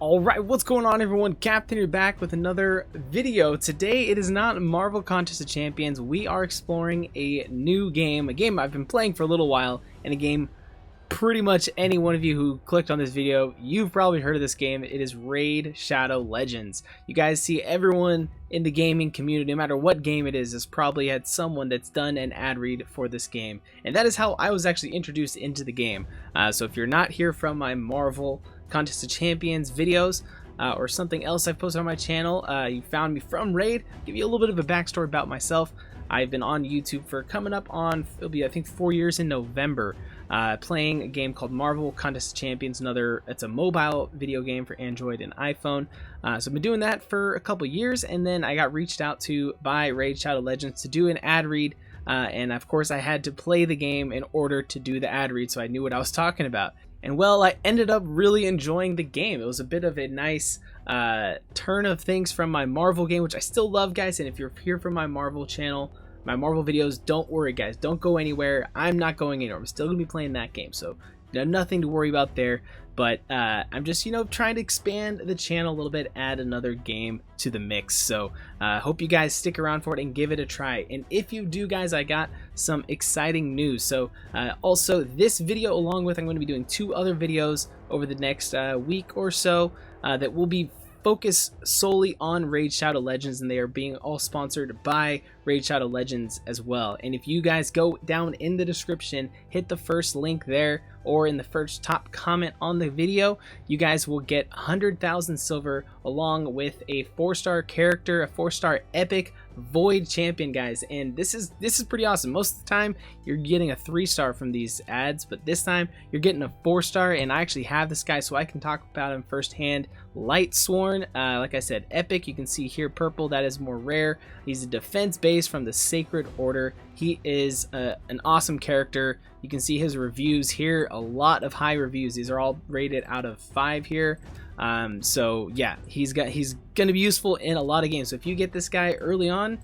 Alright, what's going on everyone? Captain here back with another video. Today it is not Marvel Contest of Champions. We are exploring a new game, a game I've been playing for a little while, and a game pretty much any one of you who clicked on this video, you've probably heard of this game. It is Raid Shadow Legends. You guys see everyone in the gaming community, no matter what game it is, has probably had someone that's done an ad read for this game. And that is how I was actually introduced into the game. So if you're not here from my Marvel Contest of Champions videos or something else I've posted on my channel, you found me from Raid. I'll give you a little bit of a backstory about myself. I've been on YouTube for coming up on, it'll be I think 4 years in November, playing a game called Marvel Contest of Champions. It's a mobile video game for Android and iPhone. So I've been doing that for a couple years, and then I got reached out to by Raid Shadow Legends to do an ad read, and of course I had to play the game in order to do the ad read, so I knew what I was talking about. And well, I ended up really enjoying the game. It was a bit of a nice turn of things from my Marvel game, which I still love, guys. And if you're here from my Marvel channel, my Marvel videos, don't worry, guys. Don't go anywhere. I'm not going anywhere. I'm still going to be playing that game. So nothing to worry about there. But I'm just, trying to expand the channel a little bit, add another game to the mix. So I hope you guys stick around for it and give it a try. And if you do, guys, I got some exciting news. So also this video, along with, I'm going to be doing 2 other videos over the next week or so that will be focused solely on Raid Shadow Legends, and they are being all sponsored by Raid Shadow Legends as well. And if you guys go down in the description, hit the first link there, or in the first top comment on the video, you guys will get 100,000 silver along with a 4-star character, a 4-star epic Void champion, guys. And this is pretty awesome. Most of the time you're getting a 3-star from these ads, but this time you're getting a 4-star, and I actually have this guy so I can talk about him firsthand. Lightsworn, like I said, epic. You can see here purple, that is more rare. He's a defense base from the Sacred Order. He is an awesome character. You can see his reviews here, a lot of high reviews. These are all rated out of 5 here. So yeah, he's gonna be useful in a lot of games. So if you get this guy early on,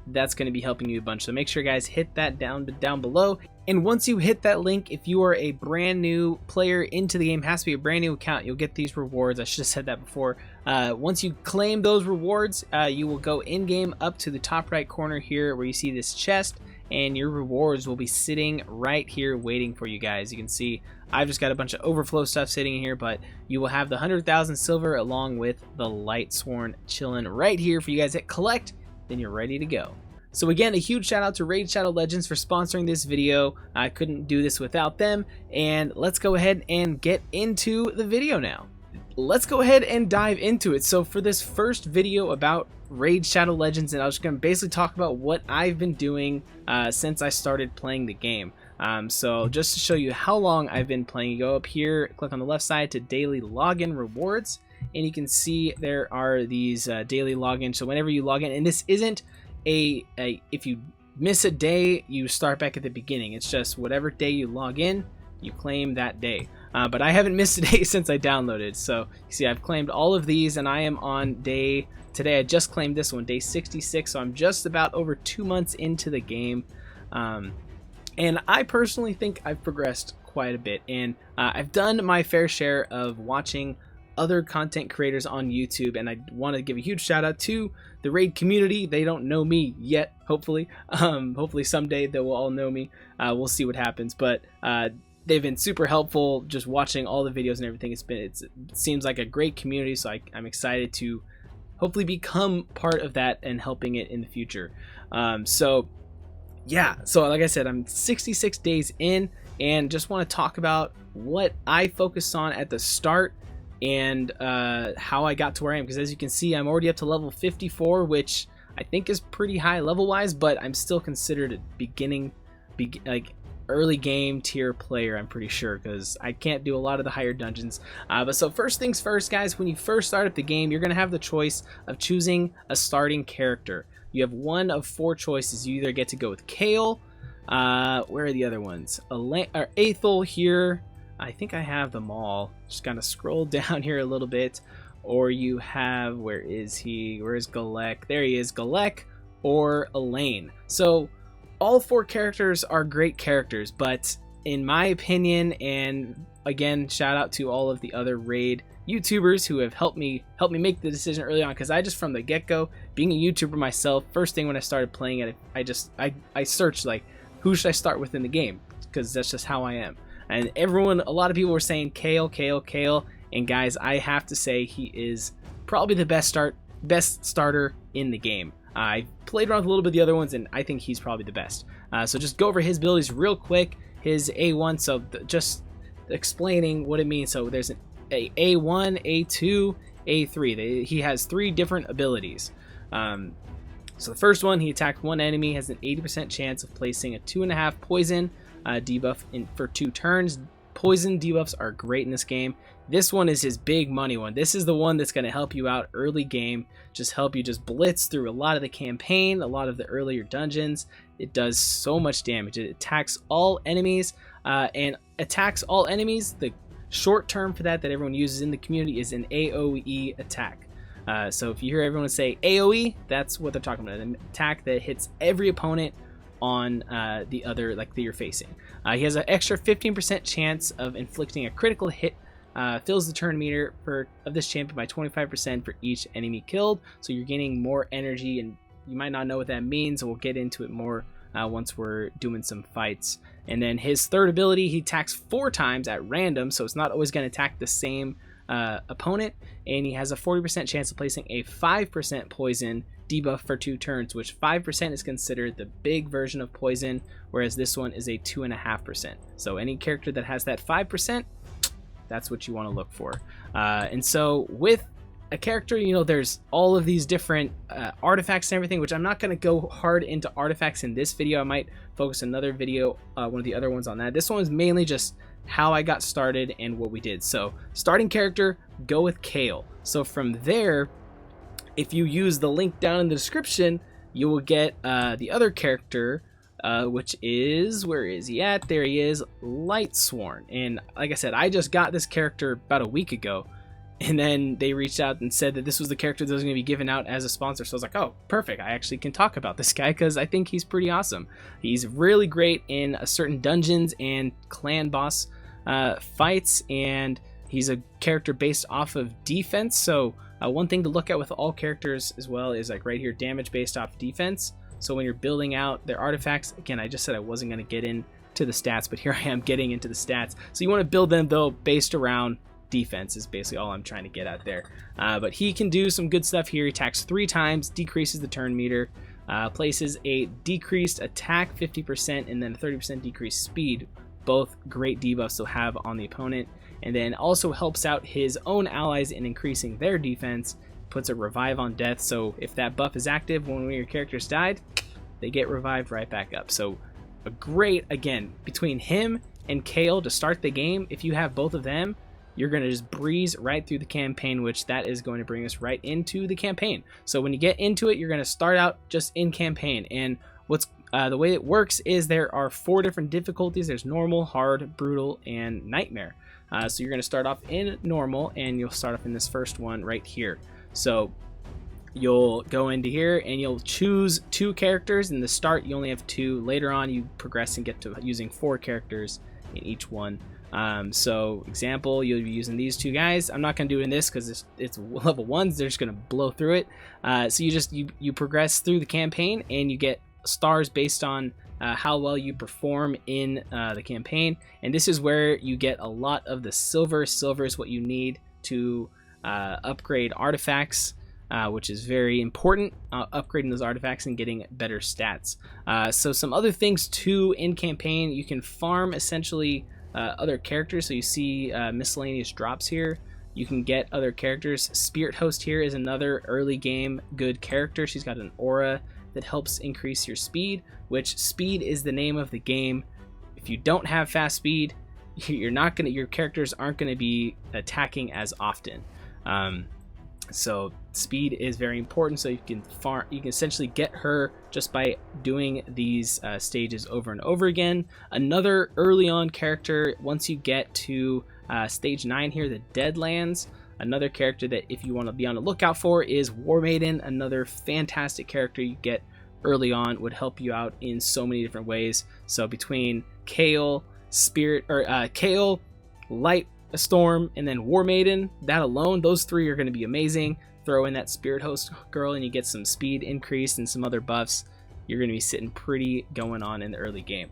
that's going to be helping you a bunch. So make sure, guys, hit that down below. And once you hit that link, if you are a brand new player into the game, has to be a brand new account, you'll get these rewards. I should have said that before. Once you claim those rewards, you will go in game up to the top right corner here where you see this chest, and your rewards will be sitting right here waiting for you guys. You can see I've just got a bunch of overflow stuff sitting in here, but you will have the 100,000 silver along with the Lightsworn chilling right here for you guys. Hit collect, then you're ready to go. So again, a huge shout out to Raid Shadow Legends for sponsoring this video. I couldn't do this without them, and let's go ahead and get into the video now. Let's go ahead and dive into it. So for this first video about Raid Shadow Legends, and I was going to basically talk about what I've been doing since I started playing the game. So just to show you how long I've been playing, you go up here, click on the left side to daily login rewards, and you can see there are these daily logins. So whenever you log in, and this isn't if you miss a day, you start back at the beginning. It's just whatever day you log in, you claim that day. But I haven't missed a day since I downloaded. So you see I've claimed all of these, and I am on day, today I just claimed this one, day 66. So I'm just about over 2 months into the game. And I personally think I've progressed quite a bit. And I've done my fair share of watching other content creators on YouTube, and I want to give a huge shout out to the Raid community. They don't know me yet, hopefully. Hopefully someday they will all know me. We'll see what happens, but they've been super helpful just watching all the videos and everything. It seems like a great community, so I'm excited to hopefully become part of that and helping it in the future. So yeah, so like I said, I'm 66 days in, and just want to talk about what I focused on at the start and how I got to where I am, because as you can see, I'm already up to level 54, which I think is pretty high level wise, but I'm still considered a early game tier player, I'm pretty sure, because I can't do a lot of the higher dungeons. But so first things first, guys, when you first start up the game, you're going to have the choice of choosing a starting character. You have one of 4 choices. You either get to go with Kale, where are the other ones? Aethel here. I think I have them all. Just kind of scroll down here a little bit. Or you have, where is he? Where is Galek? There he is, Galek or Elaine. So all 4 characters are great characters, but in my opinion, and again, shout out to all of the other Raid YouTubers who have helped me make the decision early on, because I just from the get-go, being a YouTuber myself, first thing when I started playing it, I searched like, who should I start with in the game, because that's just how I am. And a lot of people were saying Kayle, Kayle, Kayle, and guys, I have to say he is probably the best starter in the game. I played around with a little bit of the other ones, and I think he's probably the best. So just go over his abilities real quick. His A1, so just explaining what it means. So there's an A1, A2, A3. He has 3 different abilities. So the first one, he attacked one enemy, has an 80% chance of placing a 2.5 poison debuff for 2 turns. Poison debuffs are great in this game. This one is his big money one. This is the one that's going to help you out early game, just help you just blitz through a lot of the campaign, a lot of the earlier dungeons. It does so much damage. It attacks all enemies, and attacks all enemies. The short term for that everyone uses in the community is an AoE attack. So if you hear everyone say AoE, that's what they're talking about, an attack that hits every opponent on the other, like, that you're facing. He has an extra 15% chance of inflicting a critical hit, fills the turn meter of this champion by 25% for each enemy killed, so you're gaining more energy, and you might not know what that means, and we'll get into it more once we're doing some fights. And then his third ability, he attacks 4 times at random, so it's not always going to attack the same opponent, and he has a 40% chance of placing a 5% poison debuff for 2 turns, which 5% is considered the big version of poison, whereas this one is a 2.5%. So any character that has that 5%, that's what you want to look for. And so with a character, you know, there's all of these different artifacts and everything, which I'm not going to go hard into artifacts in this video. I might focus another video, one of the other ones on that. This one is mainly just how I got started and what we did. So starting character, go with Kayle. So from there, if you use the link down in the description, you will get the other character, which is, where is he at? There he is, Lightsworn. And like I said, I just got this character about a week ago, and then they reached out and said that this was the character that was going to be given out as a sponsor. So I was like, oh, perfect. I actually can talk about this guy because I think he's pretty awesome. He's really great in certain dungeons and clan boss fights, and he's a character based off of defense. So one thing to look at with all characters as well is, like, right here, damage based off defense. So when you're building out their artifacts, again, I just said I wasn't going to get into the stats, but here I am getting into the stats. So you want to build them, though, based around defense is basically all I'm trying to get at there. But he can do some good stuff here. He attacks 3 times, decreases the turn meter, places a decreased attack 50%, and then a 30% decreased speed. Both great debuffs to have on the opponent. And then also helps out his own allies in increasing their defense. Puts a revive on death, so if that buff is active when one of your characters died, they get revived right back up. So a great, again, between him and Kayle to start the game, if you have both of them, you're going to just breeze right through the campaign, which that is going to bring us right into the campaign. So when you get into it, you're going to start out just in campaign. And what's the way it works is there are 4 different difficulties. There's normal, hard, brutal, and nightmare. So you're going to start off in normal, and you'll start off in this first one right here. So you'll go into here and you'll choose 2 characters. In the start, you only have 2. Later on, you progress and get to using 4 characters in each one. So example, you'll be using these 2 guys. I'm not going to do it in this because it's level 1s. They're just going to blow through it. So you progress through the campaign, and you get stars based on how well you perform in the campaign. And this is where you get a lot of the silver. Silver is what you need to upgrade artifacts, which is very important, upgrading those artifacts and getting better stats. So some other things too in campaign, you can farm essentially other characters. So you see miscellaneous drops here. You can get other characters. Spirit Host here is another early game good character. She's got an aura that helps increase your speed, which speed is the name of the game. If you don't have fast speed, your characters aren't going to be attacking as often. So speed is very important. So you can essentially get her just by doing these stages over and over again. Another early on character, once you get to stage 9 here, the Deadlands, another character that if you want to be on the lookout for is War Maiden. Another fantastic character you get early on, would help you out in so many different ways. So between Kayle, Kayle, a Storm, and then War Maiden. That alone, those 3 are going to be amazing. Throw in that Spirit Host girl and you get some speed increase and some other buffs. You're going to be sitting pretty going on in the early game.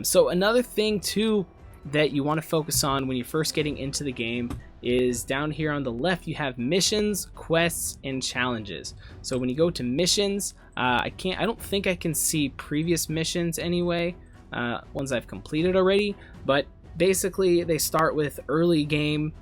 So another thing too that you want to focus on when you're first getting into the game is down here on the left you have missions, quests, and challenges. So when you go to missions, I don't think I can see previous missions anyway, ones I've completed already, but basically they start with early game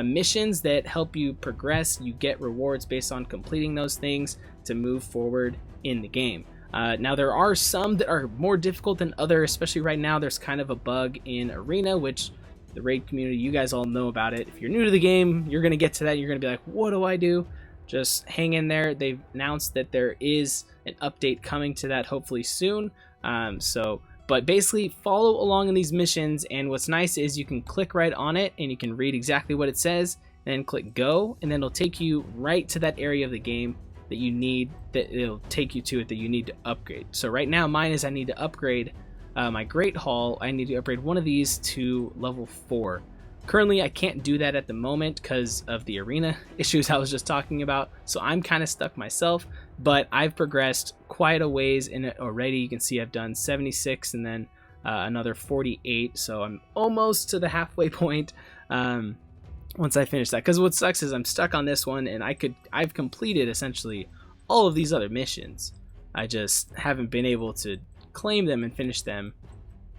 missions that help you progress. You get rewards based on completing those things to move forward in the game. Now there are some that are more difficult than others, especially right now. There's kind of a bug in Arena, which the raid community, you guys all know about it. If you're new to the game, you're going to get to that. You're going to be like, what do I do? Just hang in there. They've announced that there is an update coming to that hopefully soon. But basically follow along in these missions, and what's nice is you can click right on it and you can read exactly what it says, then click go, and then it'll take you right to that area of the game that you need, that it'll take you to it that you need to upgrade. So right now mine is I need to upgrade my Great Hall. I need to upgrade one of these to level 4. Currently I can't do that at the moment because of the arena issues I was just talking about, so I'm kind of stuck myself, but I've progressed quite a ways in it already. You can see I've done 76 and then another 48, so I'm almost to the halfway point once I finish that, because what sucks is I'm stuck on this one and I've completed essentially all of these other missions. I just haven't been able to claim them and finish them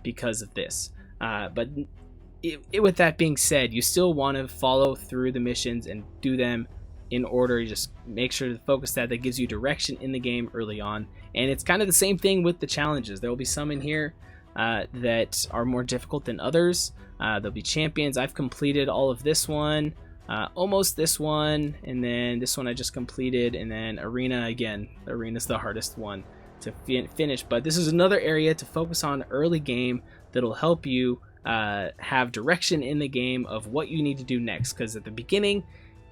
because of this. But with that being said, you still want to follow through the missions and do them in order. You just make sure to focus that gives you direction in the game early on. And it's kind of the same thing with the challenges. There will be some in here that are more difficult than others. There'll be champions. I've completed all of this one, almost this one, and then this one I just completed, and then arena again. The arena's the hardest one to finish, but this is another area to focus on early game that'll help you have direction in the game of what you need to do next, because at the beginning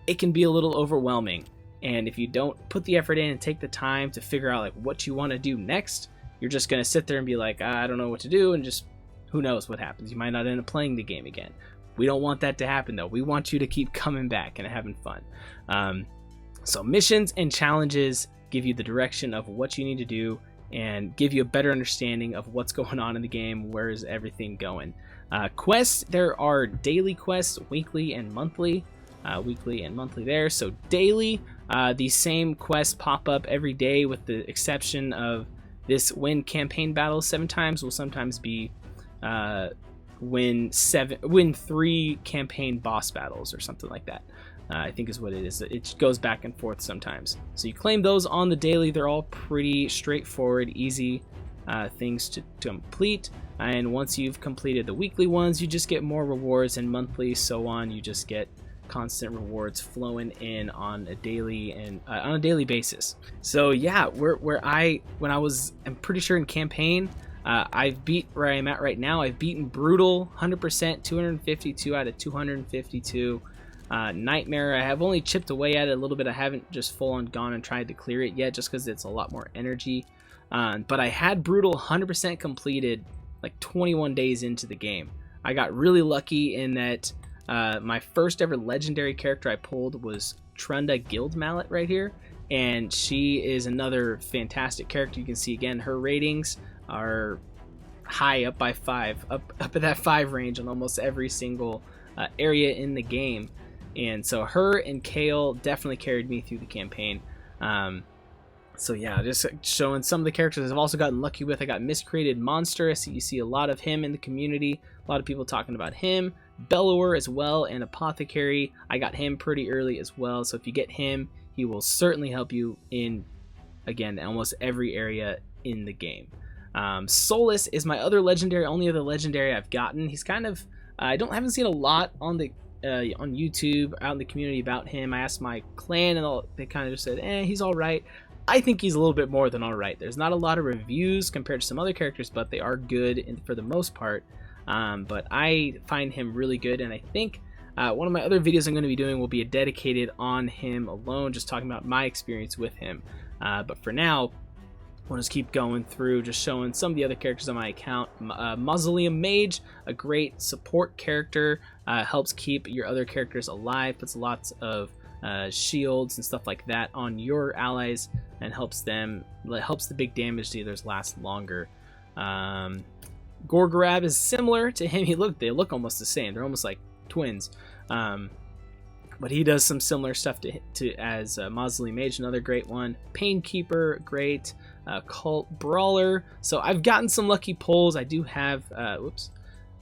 it can be a little overwhelming, and if you don't put the effort in and take the time to figure out like what you want to do next, you're just going to sit there and be like, I don't know what to do, and just who knows what happens. You might not end up playing the game again. We don't want that to happen though. We want you to keep coming back and having fun. So missions and challenges give you the direction of what you need to do and give you a better understanding of what's going on in the game, where is everything going. Quests, there are daily quests, weekly and monthly. There. So daily, these same quests pop up every day with the exception of this win campaign battles 7 times will sometimes be win 3 campaign boss battles or something like that. I think is what it is. It goes back and forth sometimes. So you claim those on the daily. They're all pretty straightforward, easy things to complete. And once you've completed the weekly ones, you just get more rewards, and monthly, so on. You just get constant rewards flowing in on a daily and on a daily basis. So yeah, I'm pretty sure in campaign, I've beat where I'm at right now. I've beaten Brutal 100%, 252 out of 252. Nightmare, I have only chipped away at it a little bit. I haven't just full on gone and tried to clear it yet, just because it's a lot more energy. But I had Brutal 100% completed like 21 days into the game. I got really lucky in that my first ever legendary character I pulled was Trunda Guild Mallet right here, and she is another fantastic character. You can see again her ratings are high, up by 5, up at that 5 range on almost every single area in the game. And so her and Kale definitely carried me through the campaign. So yeah, just showing some of the characters I've also gotten lucky with. I got Miscreated Monster. You see a lot of him in the community. A lot of people talking about him. Bellower as well, and Apothecary. I got him pretty early as well. So if you get him, he will certainly help you in, again, almost every area in the game. Solus is my only other legendary I've gotten. He's kind of, haven't seen a lot on YouTube out in the community about him. I asked my clan and they kind of just said, he's all right. I think he's a little bit more than all right. There's not a lot of reviews compared to some other characters, but they are good for the most part. But I find him really good, and I think one of my other videos I'm going to be doing will be dedicated on him alone, just talking about my experience with him. But for now, we'll just keep going through, just showing some of the other characters on my account. Mausoleum Mage, a great support character, helps keep your other characters alive, puts lots of shields and stuff like that on your allies, and helps the big damage dealers last longer. Gorgorab is similar to him. They look almost the same. They're almost like twins. But he does some similar stuff as Mausoleum Mage, another great one. Painkeeper, great. Cult Brawler. So I've gotten some lucky pulls. I do have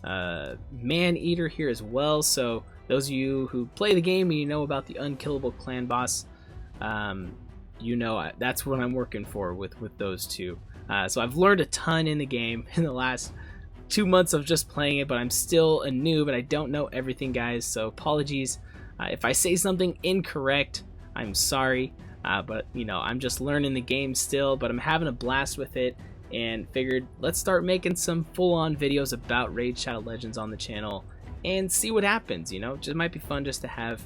Man Eater here as well. So those of you who play the game and you know about the unkillable clan boss, you know that's what I'm working for with those two. So I've learned a ton in the game in the last 2 months of just playing it, but I'm still a noob and I don't know everything, guys. So apologies if I say something incorrect. I'm sorry. But you know, I'm just learning the game still, but I'm having a blast with it, and figured let's start making some full-on videos about Raid Shadow Legends on the channel and see what happens. You know, it might be fun just to have,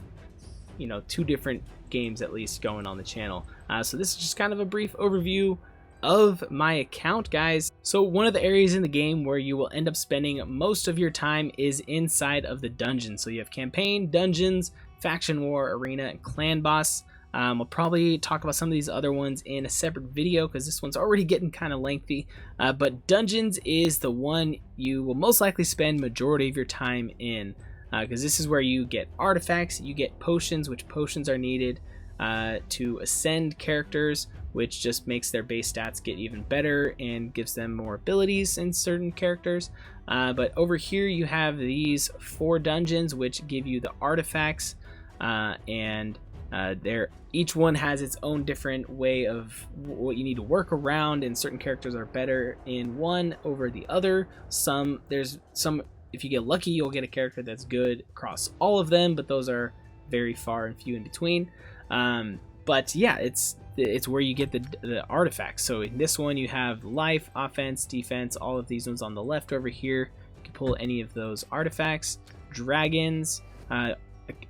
you know, 2 different games at least going on the channel. So this is just kind of a brief overview of my account, guys. So one of the areas in the game where you will end up spending most of your time is inside of the dungeon. So you have campaign, dungeons, faction war, arena, and clan boss. We'll probably talk about some of these other ones in a separate video because this one's already getting kind of lengthy. But dungeons is the one you will most likely spend majority of your time in, because this is where you get artifacts, you get potions, which potions are needed to ascend characters, which just makes their base stats get even better and gives them more abilities in certain characters. But over here you have these 4 dungeons which give you the artifacts, and each one has its own different way of what you need to work around, and certain characters are better in one over the other. There's some, if you get lucky, you'll get a character that's good across all of them, but those are very far and few in between. But yeah, it's where you get the artifacts. So in this one you have life, offense, defense, all of these ones on the left over here. You can pull any of those artifacts. Dragons,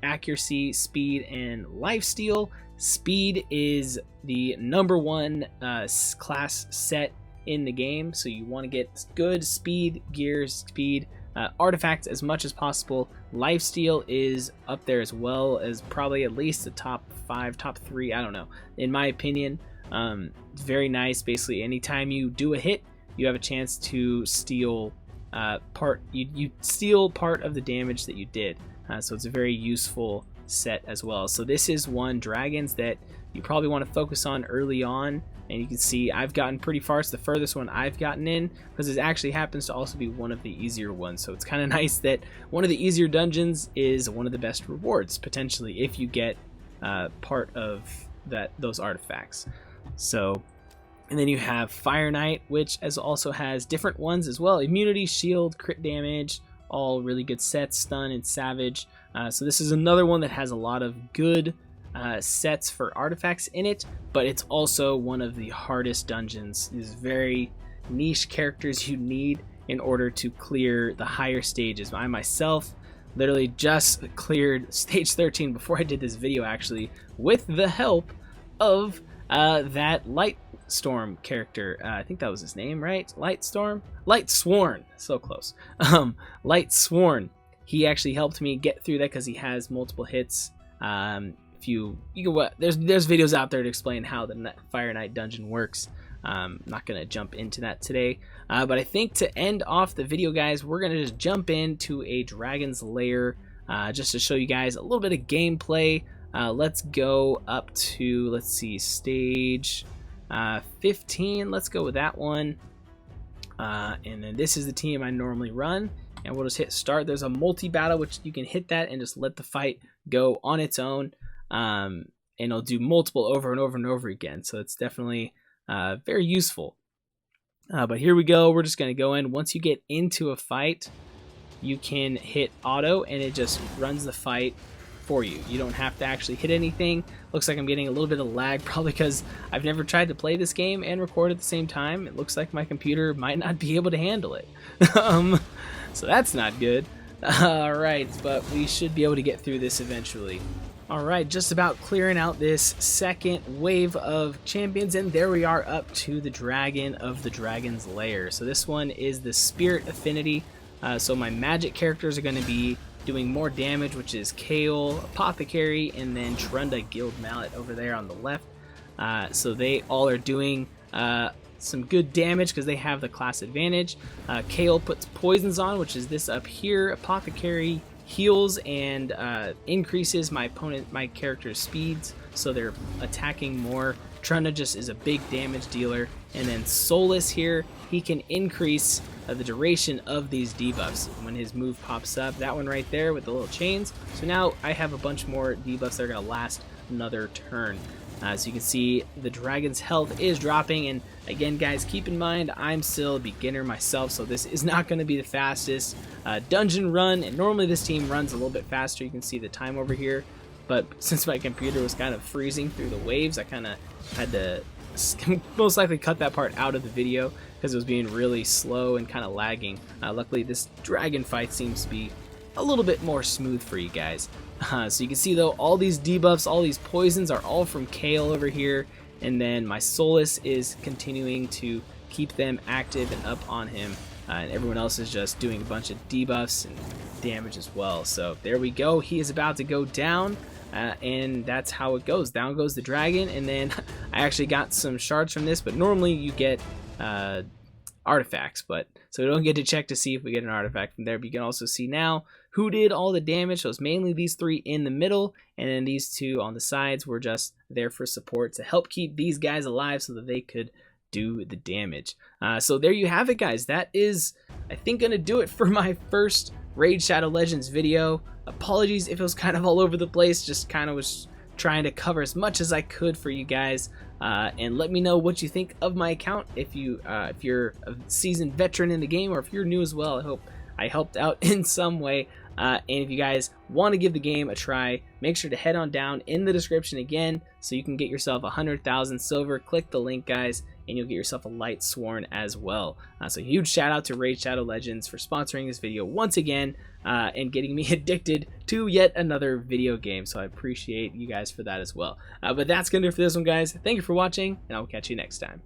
accuracy, speed, and lifesteal. Speed is the #1 class set in the game, so you want to get good speed gears, speed artifacts as much as possible. Lifesteal is up there as well as probably at least the top 5, top 3, I don't know, in my opinion. It's very nice. Basically anytime you do a hit, you have a chance to steal you steal part of the damage that you did. So it's a very useful set as well. So this is one, dragons, that you probably want to focus on early on, and you can see I've gotten pretty far. It's the furthest one I've gotten in, because it actually happens to also be one of the easier ones. So it's kind of nice that one of the easier dungeons is one of the best rewards potentially if you get part of those artifacts. So, and then you have Fire Knight, which also has different ones as well: immunity, shield, crit damage, all really good sets, stun and savage. So this is another one that has a lot of good sets for artifacts in it, but it's also one of the hardest dungeons. These very niche characters you need in order to clear the higher stages. I myself literally just cleared stage 13 before I did this video, actually, with the help of that Lightstorm character. I think that was his name, right? Lightsworn, so close. Lightsworn. He actually helped me get through that because he has multiple hits. There's videos out there to explain how the Fire Knight dungeon works. I'm not gonna jump into that today, but I think to end off the video, guys, we're gonna just jump into a Dragon's Lair just to show you guys a little bit of gameplay. Let's go up to, let's see, stage 15. Let's go with that one, and then this is the team I normally run, and we'll just hit start. There's a multi-battle which you can hit that and just let the fight go on its own, and it'll do multiple over and over and over again. So it's definitely very useful. But here we go. We're just going to go in. Once you get into a fight, you can hit auto and it just runs the fight for you. You don't have to actually hit anything. Looks like I'm getting a little bit of lag, probably because I've never tried to play this game and record at the same time. It looks like my computer might not be able to handle it. So that's not good. Alright, but we should be able to get through this eventually. Alright, just about clearing out this second wave of champions, and there we are up to the dragon of the dragon's lair. So this one is the spirit affinity. So my magic characters are going to be doing more damage, which is Kale, Apothecary, and then Trunda Guild Mallet over there on the left. So they all are doing some good damage because they have the class advantage. Kale puts poisons on, which is this up here. Apothecary heals and increases my character's speeds, so they're attacking more. Trunda just is a big damage dealer, and then Solus here, he can increase the duration of these debuffs when his move pops up. That one right there with the little chains. So now I have a bunch more debuffs that are going to last another turn. So you can see the dragon's health is dropping, and again guys, keep in mind I'm still a beginner myself, so this is not going to be the fastest dungeon run, and normally this team runs a little bit faster. You can see the time over here, but since my computer was kind of freezing through the waves, I kind of had to most likely cut that part out of the video because it was being really slow and kind of lagging. Luckily this dragon fight seems to be a little bit more smooth for you guys. So you can see though, all these debuffs, all these poisons are all from Kale over here, and then my Solus is continuing to keep them active and up on him, and everyone else is just doing a bunch of debuffs and damage as well. So there we go, he is about to go down, and that's how it goes. Down goes the dragon, and then I actually got some shards from this, but normally you get artifacts, but so we don't get to check to see if we get an artifact from there. But you can also see now who did all the damage. So it's mainly these three in the middle, and then these two on the sides were just there for support to help keep these guys alive so that they could do the damage. So there you have it guys. That is, I think, gonna do it for my first Raid Shadow Legends video. Apologies if it was kind of all over the place, just kind of was trying to cover as much as I could for you guys. And let me know what you think of my account, if you're a seasoned veteran in the game, or if you're new as well. I hope I helped out in some way. And if you guys want to give the game a try, make sure to head on down in the description again so you can get yourself 100,000 silver. Click the link guys, and you'll get yourself a Lightsworn as well. So huge shout out to Raid Shadow Legends for sponsoring this video once again, and getting me addicted to yet another video game. So I appreciate you guys for that as well. But that's gonna do it for this one guys. Thank you for watching, and I'll catch you next time.